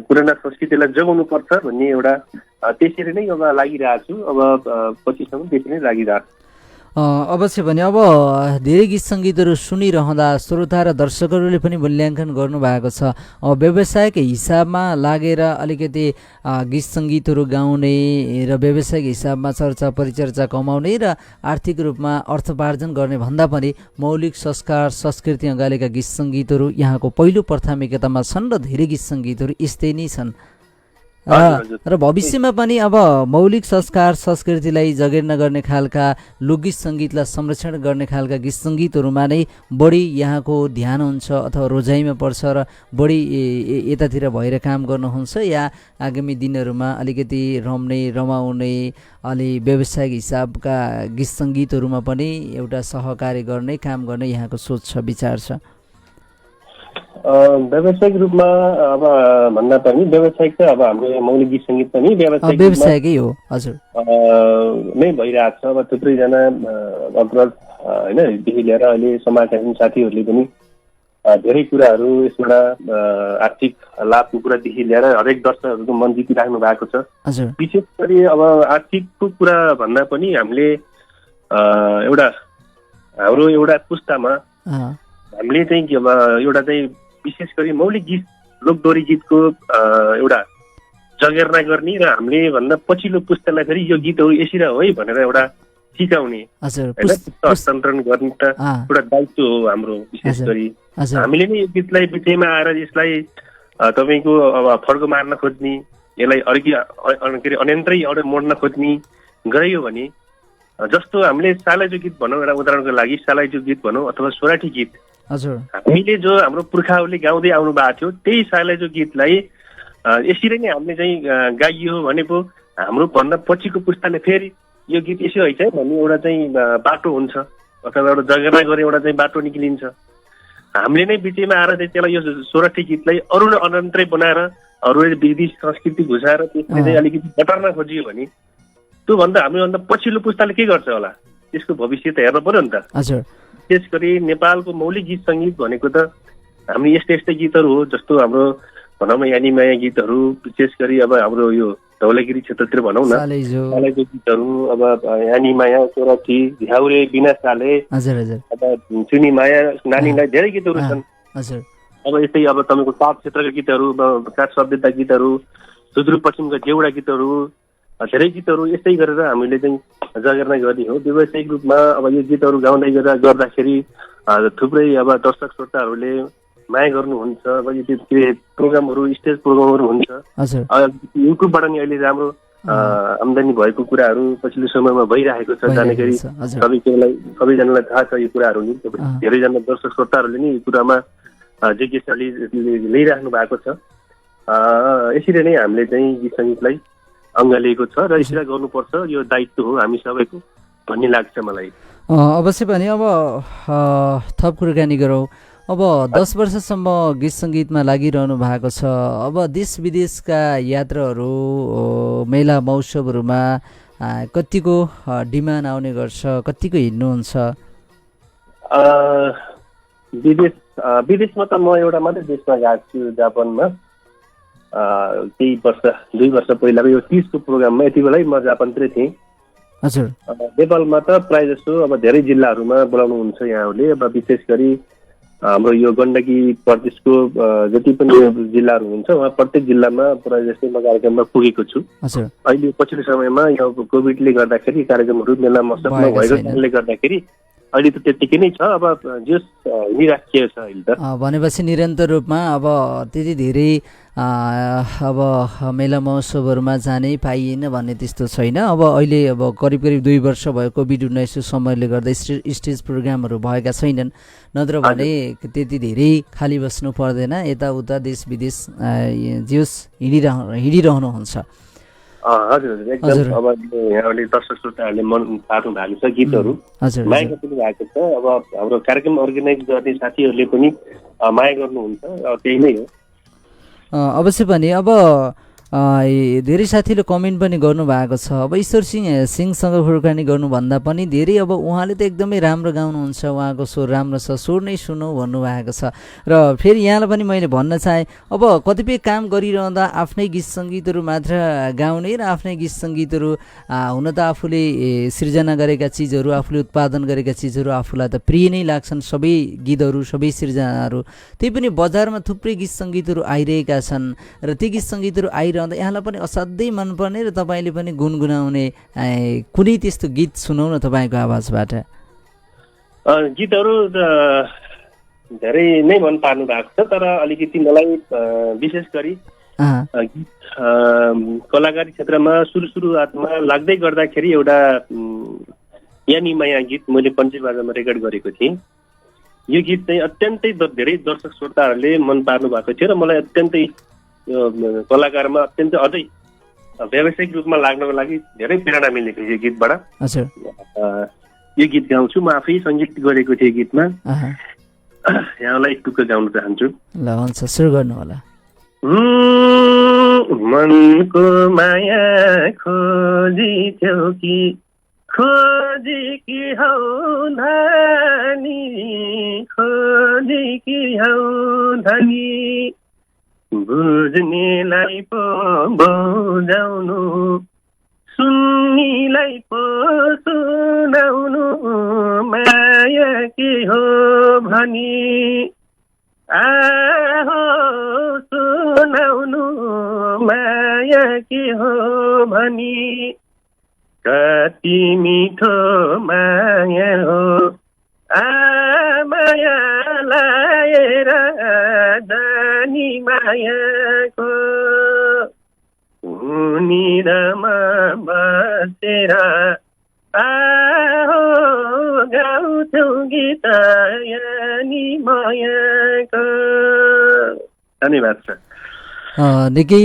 पुराना संस्कृतिलाई जोगाउनुपर्छ भन्ने एउटा त्यसरी नै अब लागिरहेको छु। अब पछिसम्म त्यसरी नै लागिरहेको छु। अवश्य भने अब धेरै गीत सङ्गीतहरू सुनिरहँदा श्रोता र दर्शकहरूले पनि मूल्याङ्कन गर्नुभएको छ। व्यवसायको हिसाबमा लागेर अलिकति गीत सङ्गीतहरू गाउने र व्यावसायिक हिसाबमा चर्चा परिचर्चा कमाउने र आर्थिक रूपमा अर्थोपार्जन गर्ने भन्दा पनि मौलिक संस्कार संस्कृति अगाडिका गीत सङ्गीतहरू यहाँको पहिलो प्राथमिकतामा छन् र धेरै गीत सङ्गीतहरू यस्तै नै छन् र भविष्यमा पनि अब मौलिक संस्कार संस्कृतिलाई जगेर्ना गर्ने खालका लोकगीत सङ्गीतलाई संरक्षण गर्ने खालका गीत सङ्गीतहरूमा नै बढी यहाँको ध्यान हुन्छ अथवा रोजाइमा पर्छ र बढी यतातिर भएर काम गर्नुहुन्छ या आगामी दिनहरूमा अलिकति रम्ने रमाउने अलि व्यावसायिक हिसाबका गीत सङ्गीतहरूमा पनि एउटा सहकार्य गर्ने काम गर्ने यहाँको सोच छ विचार छ? व्यावसायिक रूपमा अब भन्दा पनि व्यावसायिक त अब हाम्रो मौलिक गीत सङ्गीत पनि व्यावसायिकै हो हजुर नै भइरहेको छ। अब थुप्रैजना अग्रज होइनदेखि लिएर अहिले समाजका साथीहरूले पनि धेरै कुराहरू यसबाट आर्थिक लाभको कुरादेखि लिएर हरेक दर्शकहरूको मन जितिराख्नु भएको छ। विशेष गरी अब आर्थिकको कुरा भन्दा पनि हामीले एउटा हाम्रो एउटा पुस्तामा हामीले चाहिँ अब एउटा चाहिँ विशेष गरी मौलिक गीत लोकदोहोरी गीतको एउटा जगेर्ना गर्ने र हामीले भन्दा पछिल्लो पुस्तालाई फेरि यो गीतहरू यसरी हो है भनेर एउटा सिकाउने हस्तान्तरण गर्ने त एउटा दायित्व हो हाम्रो। विशेष गरी हामीले नै यो गीतलाई बिचैमा आएर यसलाई तपाईँको अब फर्को मार्न खोज्ने यसलाई के अरे अन्यन्त्रै एउटा मोड्न खोज्ने गऱ्यो भने जस्तो हामीले सालाइजो गीत भनौँ एउटा उदाहरणको लागि सालाइजो गीत भनौँ अथवा सोराठी गीत हामीले जो हाम्रो पुर्खाहरूले गाउँदै आउनु भएको थियो त्यही सालाइजो गीतलाई यसरी नै हामीले चाहिँ गाइयो भने पो हाम्रो भन्दा पछिको पुस्ताले फेरि यो गीत यसो है भन्ने एउटा चाहिँ बाटो हुन्छ अथवा एउटा जगेर्ना गर्ने एउटा चाहिँ बाटो निक्लिन्छ। हामीले नै बिचैमा आएर चाहिँ त्यसलाई यो सोराठी गीतलाई अरू नै अनन्तरै बनाएर अरूले विधि संस्कृति घुसाएर त्यसले चाहिँ अलिकति बटर्न खोजियो भने त्योभन्दा हामीभन्दा पछिल्लो पुस्ताले के गर्छ होला, त्यसको भविष्य त हेर्नु पर्यो नि त। विशेष गरी नेपालको मौलिक गीत सङ्गीत भनेको त हामी यस्तै यस्तै गीतहरू हो, जस्तो हाम्रो भनौँ यानी माया गीतहरू, विशेष गरी अब हाम्रो यो धौलागिरी क्षेत्रतिर भनौँ न सालेको गीतहरू, अब यानी माया, चोरथी, झ्याउरे, बिना साले, अब चुनी माया, नानीलाई धेरै गीतहरू छन्। अब यस्तै अब तपाईँको ताप क्षेत्रका गीतहरू, काठ सभ्यता गीतहरू, सुदूरपश्चिमका जेउडा गीतहरू, धेरै गीतहरू यस्तै गरेर हामीले चाहिँ जागरण गर्ने हो। व्यावसायिक रूपमा अब यो गीतहरू गाउँदै गर्दाखेरि थुप्रै अब दर्शक श्रोताहरूले माया गर्नुहुन्छ। अब यो प्रोग्रामहरू, स्टेज प्रोग्रामहरू हुन्छ। युट्युबबाट नि अहिले राम्रो आम्दानी भएको कुराहरू पछिल्लो समयमा भइरहेको छ, जानकारी सबैजनालाई थाहा छ यो कुराहरू नि। धेरैजना दर्शक श्रोताहरूले नि यो कुरामा जिज्ञासा लिइराख्नु भएको छ। यसरी नै हामीले चाहिँ गीत सङ्गीतलाई अङ्ग लिएको छ र यसरी गर्नुपर्छ, यो दायित्व हो हामी सबैको भन्ने लाग्छ मलाई। अवश्य पनि अब थप कुराकानी गरौँ। अब 10 वर्षसम्म गीत सङ्गीतमा लागिरहनु भएको छ। अब देश विदेशका यात्राहरू, मेला महोत्सवहरूमा कतिको डिमान्ड आउने गर्छ, कतिको हिँड्नुहुन्छ? विदेशमा त म एउटा मात्रै देशमा गएको छु, जापानमा। केही वर्ष 2 वर्ष पहिलाको यो 30 को प्रोग्राममा यति बेलै म जापानतिरै थिएँ। नेपालमा त प्रायः जस्तो अब धेरै जिल्लाहरूमा बोलाउनुहुन्छ यहाँहरूले। अब विशेष गरी हाम्रो यो गण्डकी प्रदेशको जति पनि जिल्लाहरू हुन्छ उहाँ प्रत्येक जिल्लामा प्रायः जस्तै म कार्यक्रममा पुगेको छु। अहिले पछिल्लो समयमा यो कोभिडले गर्दाखेरि कार्यक्रमहरू मेला महोत्सवमा भएको कारणले गर्दाखेरि अहिले त त्यतिकै नै छ। अब जस निराकिएको छ अहिले त। भनेपछि निरन्तर रूपमा अब त्यति धेरै अब मेला महोत्सवहरूमा जानै पाइएन भन्ने त्यस्तो छैन। अब अहिले अब करिब 2 वर्ष भयो कोभिड-19 समयले गर्दा स्टेज प्रोग्रामहरू भएका छैनन्, नत्र भने त्यति धेरै खाली बस्नु पर्दैन, यताउता देश विदेश जोस हिँडिरहनुहुन्छ। हजुर एकदम। अब यहाँहरूले दर्शक श्रोताहरूले मन पार्नु भएको छ, गीतहरू माया पनि भएको छ। अब हाम्रो कार्यक्रम अर्गनाइज गर्ने साथीहरूले पनि माया गर्नुहुन्छ, त्यही नै हो। अवश्य पनि अब धेरै साथीले कमेन्ट पनि गर्नुभएको छ। अब ईश्वर सिंहसँग कुराकानी गर्नुभन्दा पनि धेरै अब उहाँले त एकदमै राम्रो गाउनुहुन्छ, उहाँको स्वर राम्रो छ, स्वर नै सुनौ भन्नुभएको छ। र फेरि यहाँलाई पनि मैले भन्न चाहेँ, अब कतिपय काम गरिरहँदा आफ्नै गीत सङ्गीतहरू मात्र गाउने र आफ्नै गीत सङ्गीतहरू हुन त आफूले सिर्जना गरेका चिजहरू, आफूले उत्पादन गरेका चिजहरू आफूलाई त प्रिय नै लाग्छन्, सबै गीतहरू, सबै सिर्जनाहरू। त्यही पनि बजारमा थुप्रै गीत सङ्गीतहरू आइरहेका छन् र ती गीत सङ्गीतहरू यहाँलाई पनि असाध्यै मनपर्ने र तपाईँले पनि गुनगुनाउने कुनै त्यस्तो गीत सुनाउन तपाईँको आवाजबाट। गीतहरू त धेरै नै मन पार्नु भएको छ, तर अलिकति मलाई विशेष गरी कलाकारी क्षेत्रमा सुरुवातमा लाग्दै गर्दाखेरि एउटा यानी माया गीत मैले पञ्चबाजामा रेकर्ड गरेको थिएँ। यो गीत चाहिँ अत्यन्तै धेरै दर्शक श्रोताहरूले मन पार्नु भएको थियो र मलाई अत्यन्तै कलाकारमा अत्यन्तै अझै व्यावसायिक रूपमा लाग्नको लागि धेरै प्रेरणा मिलेको यो गीतबाट। यो गीत गाउँछु, म आफै सङ्गीत गरेको थिएँ गीतमा। यहाँलाई एक टुक्का गाउन चाहन्छु। ल हुन्छ, सुरु गर्नु होला। मनको माया खोजी थियो कि खोजी कि हौ धनी, खोजी कि हौ धनी, बुझ्नेलाई पो बुझाउनु, सुन्नेलाई पो सुनाउनु, माया के हो भनी आहो सुनाउनु, माया के हो भनी, कति मिठो माया हो माया लाएर जानी मायाको निरमा बसेर आहो गाउँछौ गीत यानी मायाको। धन्यवाद सर। निकै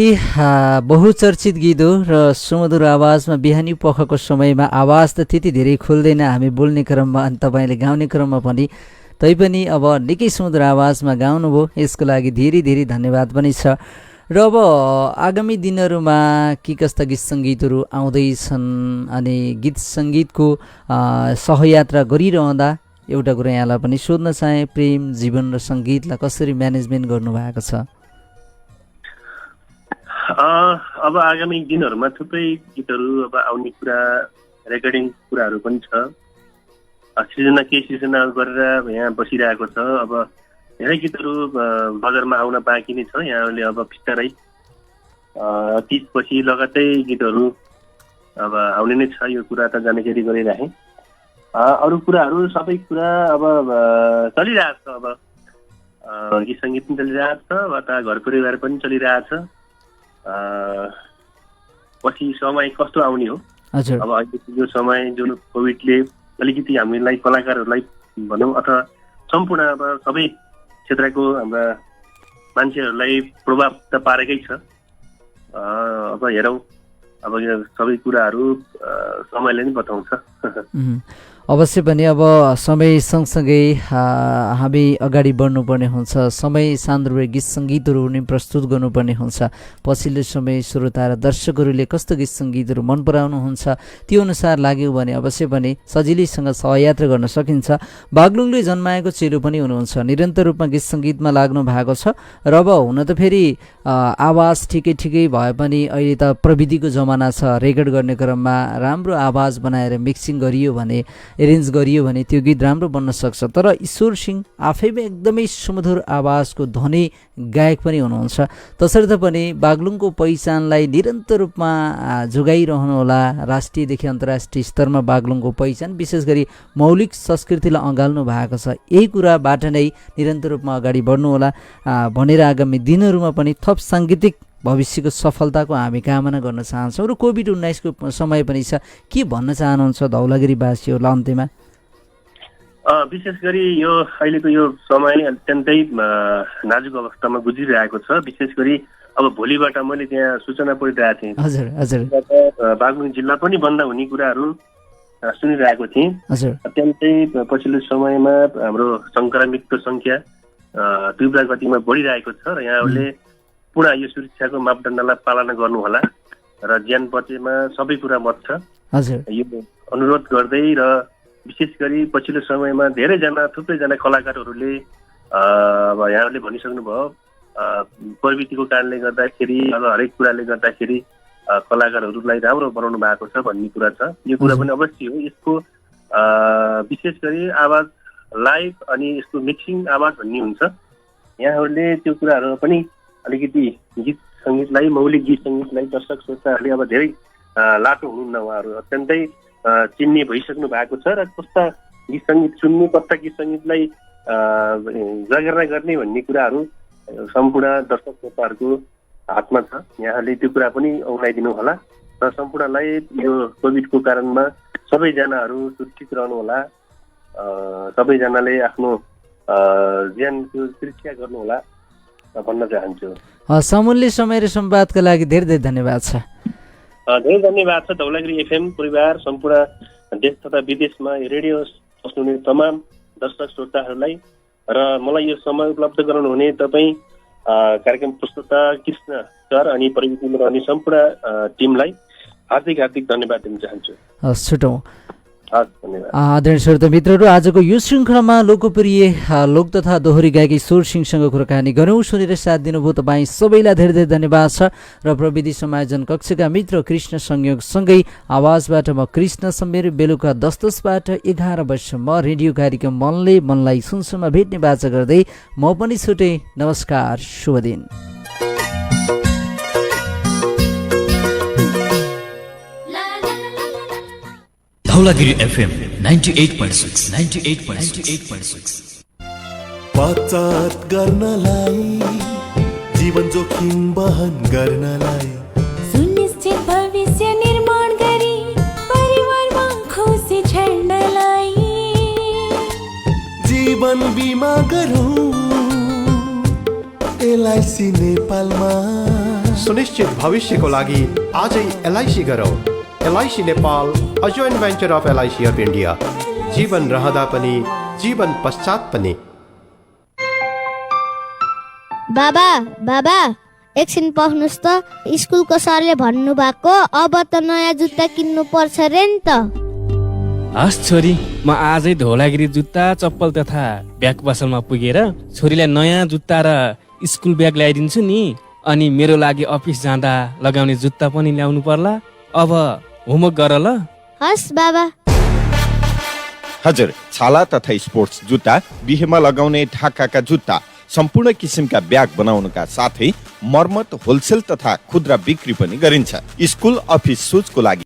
बहुचर्चित गीत हो र सुमधुर आवाजमा बिहानी पखको समयमा आवाज त त्यति धेरै खुल्दैन हामी बोल्ने क्रममा अनि तपाईँले गाउने क्रममा पनि, तैपनि अब निकै सुमधुर आवाजमा गाउनुभयो, यसको लागि धेरै धेरै धन्यवाद पनि छ। र अब आगामी दिनहरूमा के कस्ता गीत सङ्गीतहरू आउँदैछन् अनि गीत सङ्गीतको सहयात्रा गरिरहँदा एउटा कुरा यहाँलाई पनि सोध्न चाहे, प्रेम जीवन र सङ्गीतलाई कसरी म्यानेजमेन्ट गर्नुभएको छ? अब आगामी दिनहरूमा थुप्रै गीतहरू अब आउने कुरा, रेकर्डिङ कुराहरू पनि छ। सृजना गरेर यहाँ बसिरहेको छ। अब धेरै गीतहरू बजारमा आउन बाँकी नै छ। यहाँले अब बिस्तारै 30 पछि लगातार गीतहरू अब आउने नै छ। यो कुरा त जानकारी गरिराखेँ। अरू कुराहरू सबै कुरा अब चलिरहेको छ। अब गीत सङ्गीत पनि चलिरहेको छ, उता घर परिवार पनि चलिरहेछ। पछि समय कस्तो आउने हो? अब अहिले यो समय जुन कोभिडले अलिकति हामीलाई कलाकारहरूलाई भनौँ अथवा सम्पूर्ण अब सबै क्षेत्रको हाम्रा मान्छेहरूलाई प्रभाव त पारेकै छ। अब हेरौँ, अब यो सबै कुराहरू समयले नै बताउँछ। अवश्य पनि अब समय सँगसँगै हामी अगाडि बढ्नुपर्ने हुन्छ। समय सान्दर्भिक गीत सङ्गीतहरू पनि प्रस्तुत गर्नुपर्ने हुन्छ। पछिल्लो समय श्रोता र दर्शकहरूले कस्तो गीत सङ्गीतहरू मन पराउनुहुन्छ त्यो अनुसार लाग्यो भने अवश्य पनि सजिलैसँग सहयात्रा गर्न सकिन्छ। बागलुङले जन्माएको चेलो पनि हुनुहुन्छ, निरन्तर रूपमा गीत सङ्गीतमा लाग्नु भएको छ। र अब हुन त फेरि आवाज ठिकै भए पनि अहिले त प्रविधिको जमाना छ। रेकर्ड गर्ने क्रममा राम्रो आवाज बनाएर मिक्सिङ गरियो भने, एरेन्ज गरियो भने त्यो गीत राम्रो बन्न सक्छ। तर ईश्वर सिंह आफैमा एकदमै सुमधुर आवाजको धनी गायक पनि हुनुहुन्छ। तसर्थ पनि बागलुङको पहिचानलाई निरन्तर रूपमा जोगाइरहनुहोला। राष्ट्रियदेखि अन्तर्राष्ट्रिय स्तरमा बागलुङको पहिचान, विशेष गरी मौलिक संस्कृतिलाई अँगाल्नु भएको छ। यही कुराबाट नै निरन्तर रूपमा अगाडि बढ्नुहोला भनेर आगामी दिनहरूमा पनि थप साङ्गीतिक भविष्यको सफलताको हामी कामना गर्न चाहन्छौँ। र कोभिड-19 को समय पनि छ, के भन्न चाहनुहुन्छ धौलागिरीवासीहरूलाई अन्त्यमा? विशेष गरी यो अहिलेको यो समय अत्यन्तै नाजुक अवस्थामा गुज्रिरहेको छ। विशेष गरी अब भोलिबाट मैले त्यहाँ सूचना पढिरहेको थिएँ, बागलुङ जिल्ला पनि बन्द हुने कुराहरू सुनिरहेको थिएँ। अत्यन्तै पछिल्लो समयमा हाम्रो सङ्क्रमितको सङ्ख्या तीव्र गतिमा बढिरहेको छ र यहाँहरूले पुरा यो सुरक्षाको मापदण्डलाई पालना गर्नुहोला र ज्यान बचेमा सबै कुरा बच्छ। यो अनुरोध गर्दै र विशेष गरी पछिल्लो समयमा थुप्रैजना कलाकारहरूले अब यहाँहरूले भनिसक्नुभयो, प्रविधिको कारणले गर्दाखेरि अब हरेक कुराले गर्दाखेरि कलाकारहरूलाई राम्रो बनाउनु भएको छ भन्ने कुरा छ। यो कुरा पनि अवश्य हो। यसको विशेष गरी आवाज लाइभ अनि यसको मिक्सिङ आवाज भन्ने हुन्छ। यहाँहरूले त्यो कुराहरू पनि अलिकति गीत सङ्गीतलाई, मौलिक गीत सङ्गीतलाई दर्शक श्रोताहरूले अब धेरै लाटो हुनुहुन्न। उहाँहरू अत्यन्तै चिन्ने भइसक्नु भएको छ र कस्ता गीत सङ्गीत सुन्नु, कस्ता गीत सङ्गीतलाई जगेर्ना गर्ने भन्ने कुराहरू सम्पूर्ण दर्शक श्रोताहरूको हातमा छ। यहाँहरूले त्यो कुरा पनि औलाइदिनु होला र सम्पूर्णलाई यो कोभिडको कारणमा सबैजनाहरू सुरक्षित रहनुहोला। सबैजनाले आफ्नो ज्यानको सुरक्षा गर्नुहोला भन्न चाहन्छु। समूल्य समय र संवादका लागि धेरै धेरै धन्यवाद छ। धेरै धन्यवाद छ धौलागिरी एफएम परिवार, सम्पूर्ण देश तथा विदेशमा रेडियो सुन्ने तमाम दर्शक श्रोताहरूलाई र मलाई यो समय उपलब्ध गराउनुहुने तपाईँ कार्यक्रम प्रस्तुता कृष्ण सर अनि प्रविधिमा रहने सम्पूर्ण टिमलाई हार्दिक धन्यवाद दिन चाहन्छु। छुटौँ। आदरणीय श्रोता मित्रहरू, आजको यो श्रृङ्खलामा लोकप्रिय लोक तथा दोहोरी गायक ईश्वर सिंहसँग कुराकानी गऱ्यौँ। सुनेर साथ दिनुभयो तपाईँ सबैलाई धेरै धेरै धन्यवाद छ। र प्रविधि समायोजन कक्षका मित्र कृष्ण संयोगसँगै आवाजबाट म कृष्ण समेर बेलुका 10:10बाट 11 बजेसम्म रेडियो कार्यक्रम मनले मनलाई सुनसुनमा भेट्ने बाचा गर्दै म पनि छुटेँ। नमस्कार, शुभ दिन। धौलागिरी एफएम 98.6 बचत गर्नलाई, जीवन जोखिम वहन गर्नलाई, सुनिश्चित भविष्य निर्माण गरी परिवारमा खुसी छर्नलाई जीवन बिमा गरौँ एलआइसी नेपालमा। सुनिश्चित भविष्यको लागि आजै एलआइसी गरौँ। LIC Nepal, a joint venture of LIC of India. जीवन रहँदा पनि जीवन पश्चात पनि। बाबा एकछिन पख्नुहोस् त, स्कुलको सरले भन्नुभएको अब त नयाँ जुत्ता किन्नु पर्छ रे नि त। हस् छोरी, म आजै धौलागिरी जुत्ता चप्पल तथा ब्याग पसलमा पुगेर छोरीलाई नयाँ जुत्ता र स्कुल ब्याग ल्याइदिन्छु नि। अनि मेरो लागि अफिस जाँदा लगाउने जुत्ता पनि ल्याउनु पर्ला। अब होमवर्क गर ल। हस् बाबा। हजुर, छाला तथा स्पोर्ट्स जुत्ता, बिहेमा लगाउने ढाकाका जुत्ता, सम्पूर्ण किसिमका ब्याग बनाउनुका साथै मर्मत, होलसेल तथा खुद्रा बिक्री पनि गरिन्छ। स्कुल अफिस सुजको लागि